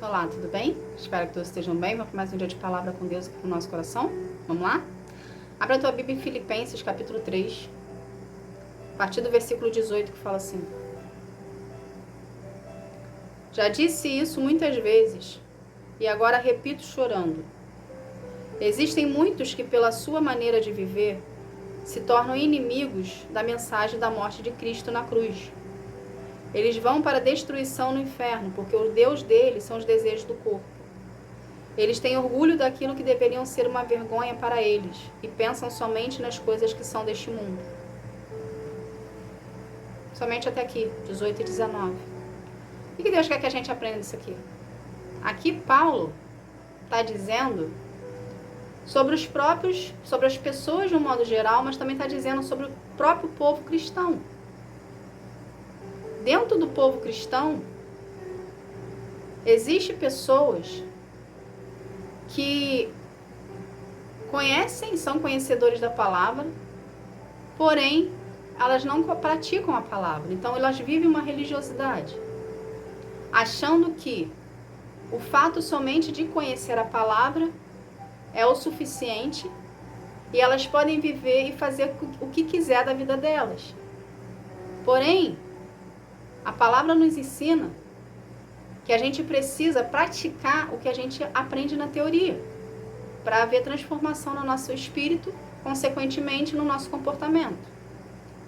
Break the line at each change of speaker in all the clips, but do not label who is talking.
Olá, tudo bem? Espero que todos estejam bem. Vamos para mais um dia de palavra com Deus aqui no nosso coração. Vamos lá? Abra a tua Bíblia em Filipenses, capítulo 3, a partir do versículo 18, que fala assim: Já disse isso muitas vezes, e agora repito chorando. Existem muitos que, pela sua maneira de viver, se tornam inimigos da mensagem da morte de Cristo na cruz. Eles vão para a destruição no inferno, porque o Deus deles são os desejos do corpo. Eles têm orgulho daquilo que deveriam ser uma vergonha para eles e pensam somente nas coisas que são deste mundo. Somente até aqui, 18 e 19. O que Deus quer que a gente aprenda disso aqui? Aqui Paulo está dizendo sobre as pessoas de um modo geral, mas também está dizendo sobre o próprio povo cristão. Dentro do povo cristão, existem pessoas que conhecem, são conhecedores da palavra, porém, elas não praticam a palavra. Então, elas vivem uma religiosidade, achando que o fato somente de conhecer a palavra é o suficiente e elas podem viver e fazer o que quiser da vida delas. Porém, a palavra nos ensina que a gente precisa praticar o que a gente aprende na teoria, para haver transformação no nosso espírito, consequentemente no nosso comportamento.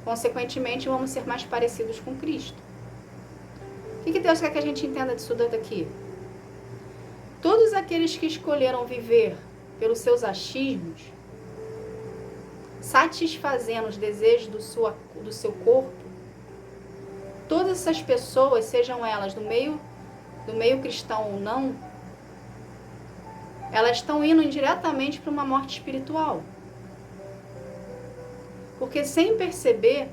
Consequentemente, vamos ser mais parecidos com Cristo. O que Deus quer que a gente entenda disso daqui? Todos aqueles que escolheram viver pelos seus achismos, satisfazendo os desejos do seu corpo, todas essas pessoas, sejam elas do meio cristão ou não, elas estão indo indiretamente para uma morte espiritual. Porque sem perceber,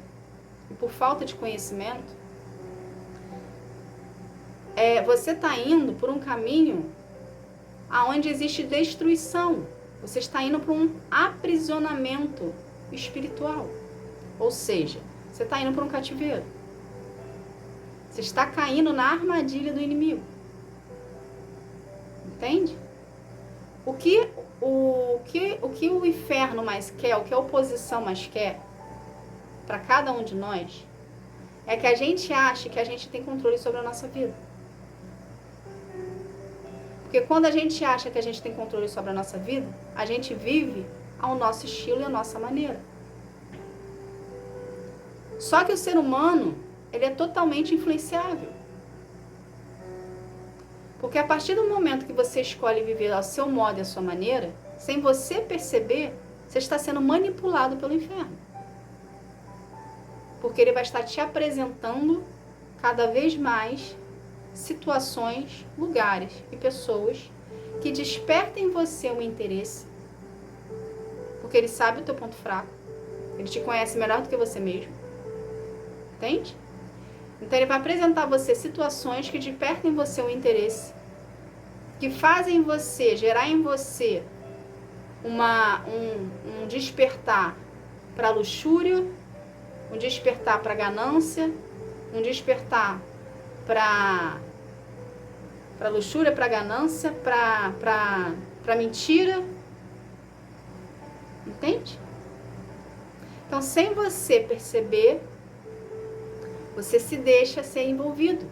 e por falta de conhecimento, você está indo por um caminho aonde existe destruição. Você está indo para um aprisionamento espiritual. Ou seja, você está indo para um cativeiro. Você está caindo na armadilha do inimigo. Entende? O que o inferno mais quer, o que a oposição mais quer, para cada um de nós, é que a gente ache que a gente tem controle sobre a nossa vida. Porque quando a gente acha que a gente tem controle sobre a nossa vida, a gente vive ao nosso estilo e à nossa maneira. Só que o ser humano, ele é totalmente influenciável. Porque a partir do momento que você escolhe viver ao seu modo e à sua maneira, sem você perceber, você está sendo manipulado pelo inferno. Porque ele vai estar te apresentando cada vez mais situações, lugares e pessoas que despertem em você um interesse. Porque ele sabe o teu ponto fraco. Ele te conhece melhor do que você mesmo. Entende? Então ele vai apresentar a você situações que despertam em você um interesse, que fazem você, gerar em você um despertar para a luxúria, um despertar para a ganância, um despertar para a luxúria, para a ganância, para a mentira. Entende? Então, sem você perceber, você se deixa ser envolvido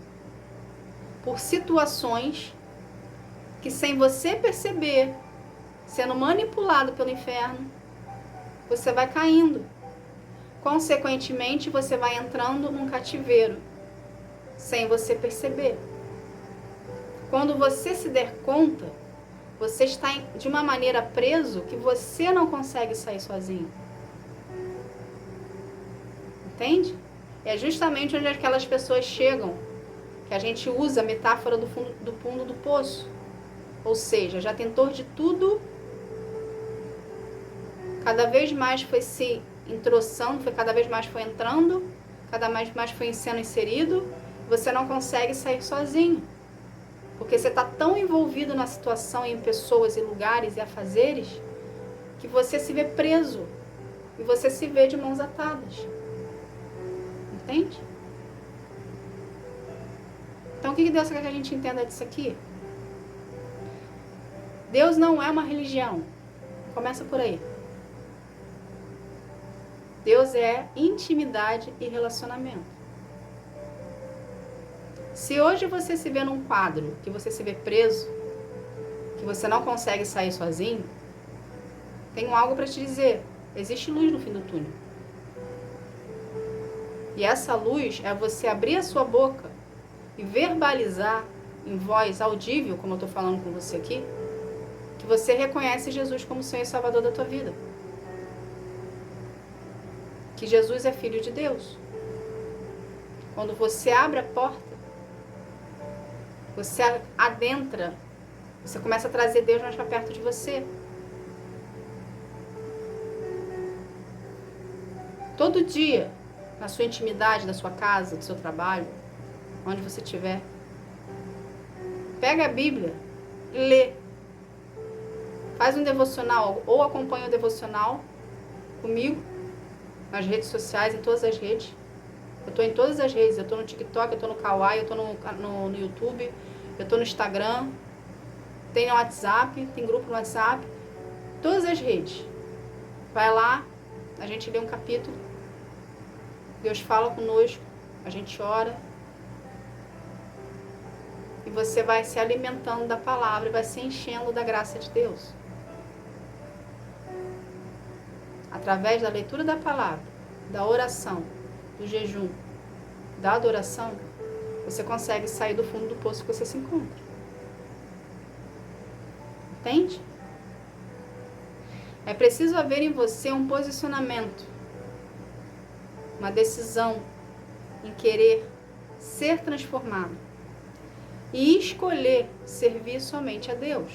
por situações que, sem você perceber, sendo manipulado pelo inferno, você vai caindo. Consequentemente, você vai entrando num cativeiro, sem você perceber. Quando você se der conta, você está de uma maneira preso que você não consegue sair sozinho. Entende? É justamente onde aquelas pessoas chegam, que a gente usa a metáfora do fundo do poço. Ou seja, já tentou de tudo, cada vez mais foi se entroçando, cada vez mais foi entrando, cada vez mais foi sendo inserido, você não consegue sair sozinho. Porque você está tão envolvido na situação, em pessoas e lugares e afazeres, que você se vê preso e você se vê de mãos atadas. Entende? Então, o que Deus quer que a gente entenda disso aqui? Deus não é uma religião. Começa por aí. Deus é intimidade e relacionamento. Se hoje você se vê num quadro, que você se vê preso, que você não consegue sair sozinho, tenho algo para te dizer. Existe luz no fim do túnel. E essa luz é você abrir a sua boca e verbalizar em voz audível, como eu estou falando com você aqui, que você reconhece Jesus como Senhor e Salvador da tua vida. Que Jesus é Filho de Deus. Quando você abre a porta, você adentra, você começa a trazer Deus mais para perto de você. Todo dia, na sua intimidade, da sua casa, do seu trabalho, onde você estiver, pega a Bíblia, lê. Faz um devocional, ou acompanha o devocional comigo, nas redes sociais, em todas as redes. Eu estou em todas as redes, eu estou no TikTok, eu estou no Kawaii, eu estou no YouTube, eu estou no Instagram, tem no WhatsApp, tem grupo no WhatsApp, todas as redes. Vai lá, a gente lê um capítulo, Deus fala conosco, a gente ora, e você vai se alimentando da palavra e vai se enchendo da graça de Deus. Através da leitura da palavra, da oração, do jejum, da adoração, você consegue sair do fundo do poço que você se encontra. Entende? É preciso haver em você um posicionamento, uma decisão em querer ser transformado e escolher servir somente a Deus.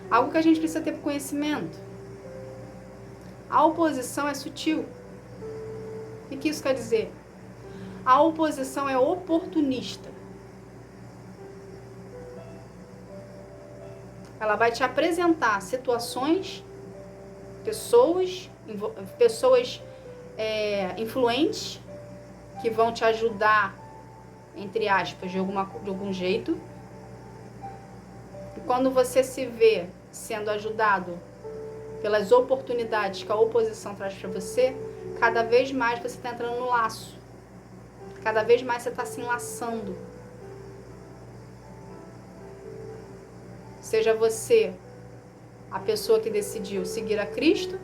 Algo que a gente precisa ter conhecimento. A oposição é sutil. O que isso quer dizer? A oposição é oportunista. Ela vai te apresentar situações, pessoas influentes que vão te ajudar, entre aspas, de algum jeito. E quando você se vê sendo ajudado pelas oportunidades que a oposição traz para você, cada vez mais você está entrando no laço. Cada vez mais você está se enlaçando. Seja você a pessoa que decidiu seguir a Cristo,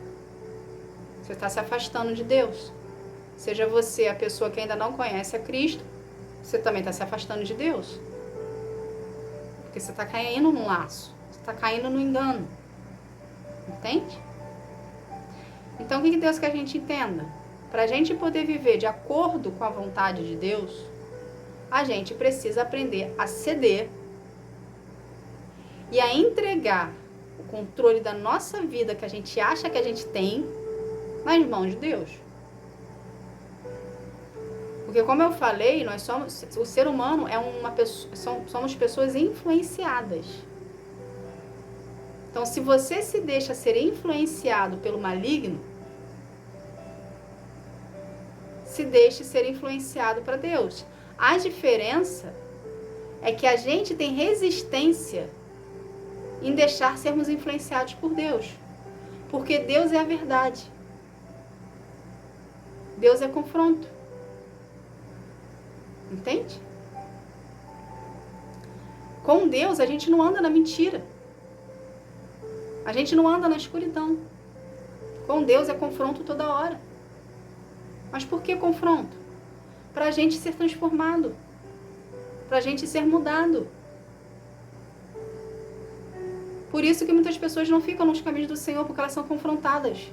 você está se afastando de Deus. Seja você a pessoa que ainda não conhece a Cristo, você também está se afastando de Deus. Porque você está caindo no laço, você está caindo no engano. Entende? Então, o que Deus quer que a gente entenda? Para a gente poder viver de acordo com a vontade de Deus, a gente precisa aprender a ceder e a entregar o controle da nossa vida que a gente acha que a gente tem nas mãos de Deus. Porque, como eu falei, o ser humano é uma pessoa, somos pessoas influenciadas. Então, se você se deixa ser influenciado pelo maligno, se deixe ser influenciado para Deus. A diferença é que a gente tem resistência em deixar sermos influenciados por Deus. Porque Deus é a verdade. Deus é confronto. Entende? Com Deus, a gente não anda na mentira. A gente não anda na escuridão. Com Deus é confronto toda hora. Mas por que confronto? Para a gente ser transformado. Para a gente ser mudado. Por isso que muitas pessoas não ficam nos caminhos do Senhor, porque elas são confrontadas.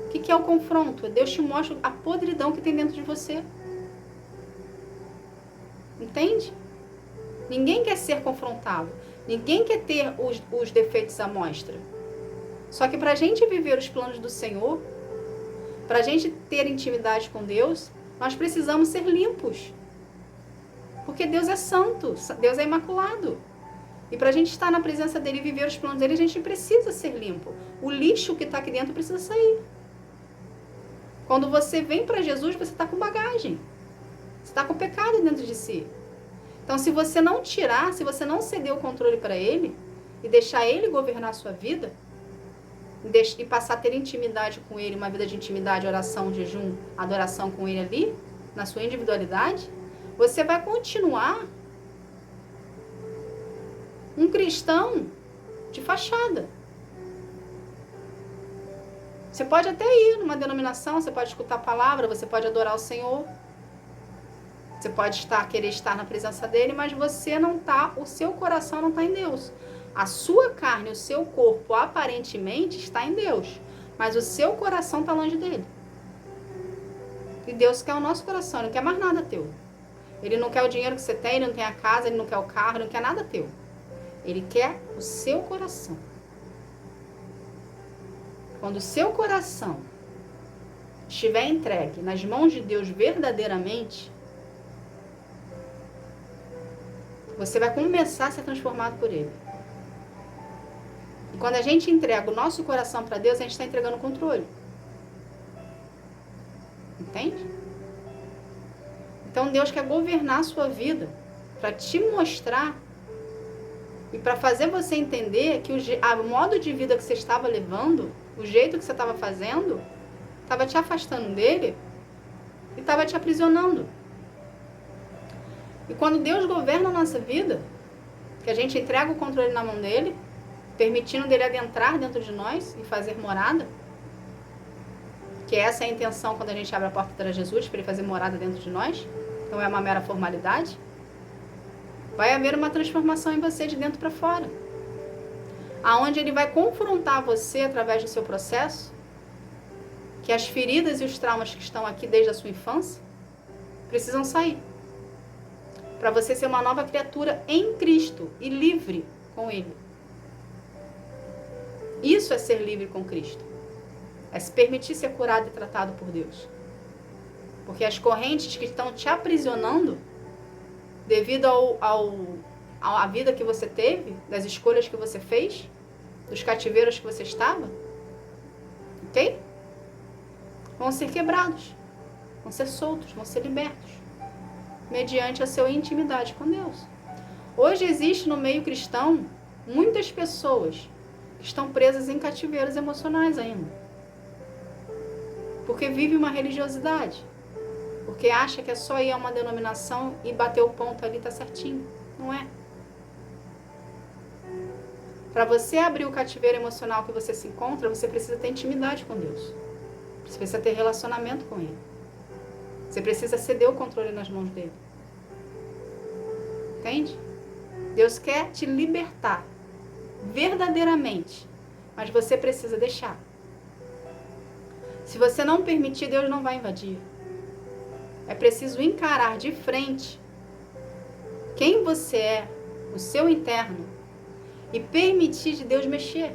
O que é o confronto? Deus te mostra a podridão que tem dentro de você. Entende? Ninguém quer ser confrontado. Ninguém quer ter os defeitos à mostra. Só que para a gente viver os planos do Senhor, para a gente ter intimidade com Deus, nós precisamos ser limpos. Porque Deus é santo, Deus é imaculado. E para a gente estar na presença dele e viver os planos dele, a gente precisa ser limpo. O lixo que está aqui dentro precisa sair. Quando você vem para Jesus, você está com bagagem. Você está com pecado dentro de si. Então, se você não tirar, se você não ceder o controle para ele e deixar ele governar a sua vida, e passar a ter intimidade com ele, uma vida de intimidade, oração, jejum, adoração com ele ali, na sua individualidade, você vai continuar um cristão de fachada. Você pode até ir numa denominação, você pode escutar a palavra, você pode adorar o Senhor, você pode querer estar na presença dele, mas você não está, o seu coração não está em Deus. A sua carne, o seu corpo, aparentemente, está em Deus, mas o seu coração está longe dele. E Deus quer o nosso coração, ele não quer mais nada teu. Ele não quer o dinheiro que você tem, ele não tem a casa, ele não quer o carro, ele não quer nada teu. Ele quer o seu coração. Quando o seu coração estiver entregue nas mãos de Deus verdadeiramente, você vai começar a ser transformado por ele. E quando a gente entrega o nosso coração para Deus, a gente está entregando o controle. Entende? Então Deus quer governar a sua vida para te mostrar e para fazer você entender que o modo de vida que você estava levando, o jeito que você estava fazendo, estava te afastando dele e estava te aprisionando. E quando Deus governa a nossa vida, que a gente entrega o controle na mão dele, permitindo dele adentrar dentro de nós e fazer morada, que essa é a intenção quando a gente abre a porta para Jesus, para ele fazer morada dentro de nós, não é uma mera formalidade, vai haver uma transformação em você de dentro para fora, aonde ele vai confrontar você através do seu processo, que as feridas e os traumas que estão aqui desde a sua infância precisam sair, para você ser uma nova criatura em Cristo e livre com ele. Isso é ser livre com Cristo. É se permitir ser curado e tratado por Deus. Porque as correntes que estão te aprisionando, devido à vida que você teve, das escolhas que você fez, dos cativeiros que você estava, ok? Vão ser quebrados, vão ser soltos, vão ser libertos, mediante a sua intimidade com Deus. Hoje existe no meio cristão muitas pessoas que estão presas em cativeiros emocionais ainda. Porque vive uma religiosidade. Porque acha que é só ir a uma denominação e bater o ponto ali, tá certinho. Não é. Para você abrir o cativeiro emocional que você se encontra, você precisa ter intimidade com Deus. Você precisa ter relacionamento com Ele. Você precisa ceder o controle nas mãos dele. Entende? Deus quer te libertar verdadeiramente, mas você precisa deixar. Se você não permitir, Deus não vai invadir. É preciso encarar de frente quem você é, o seu interno, e permitir de Deus mexer.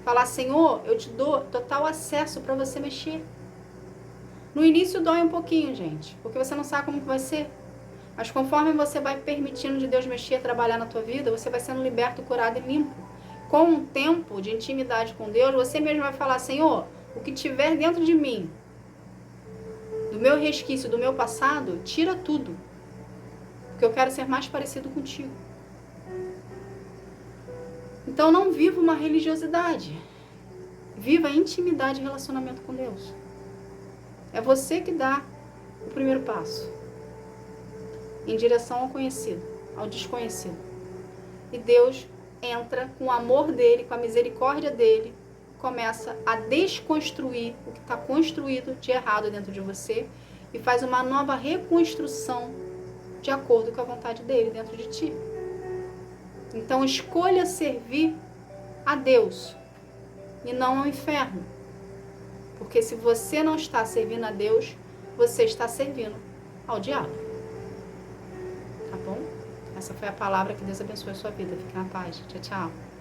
Falar, Senhor, eu te dou total acesso para você mexer. No início dói um pouquinho, gente, porque você não sabe como que vai ser. Mas conforme você vai permitindo de Deus mexer, trabalhar na tua vida, você vai sendo liberto, curado e limpo. Com um tempo de intimidade com Deus, você mesmo vai falar, Senhor, o que tiver dentro de mim, do meu resquício, do meu passado, tira tudo. Porque eu quero ser mais parecido contigo. Então não viva uma religiosidade. Viva intimidade e relacionamento com Deus. É você que dá o primeiro passo em direção ao conhecido, ao desconhecido. E Deus entra com o amor dele, com a misericórdia dele, começa a desconstruir o que está construído de errado dentro de você e faz uma nova reconstrução de acordo com a vontade dele dentro de ti. Então escolha servir a Deus e não ao inferno. Porque se você não está servindo a Deus, você está servindo ao diabo. Tá bom? Essa foi a palavra. Que Deus abençoe a sua vida. Fique na paz. Tchau, tchau.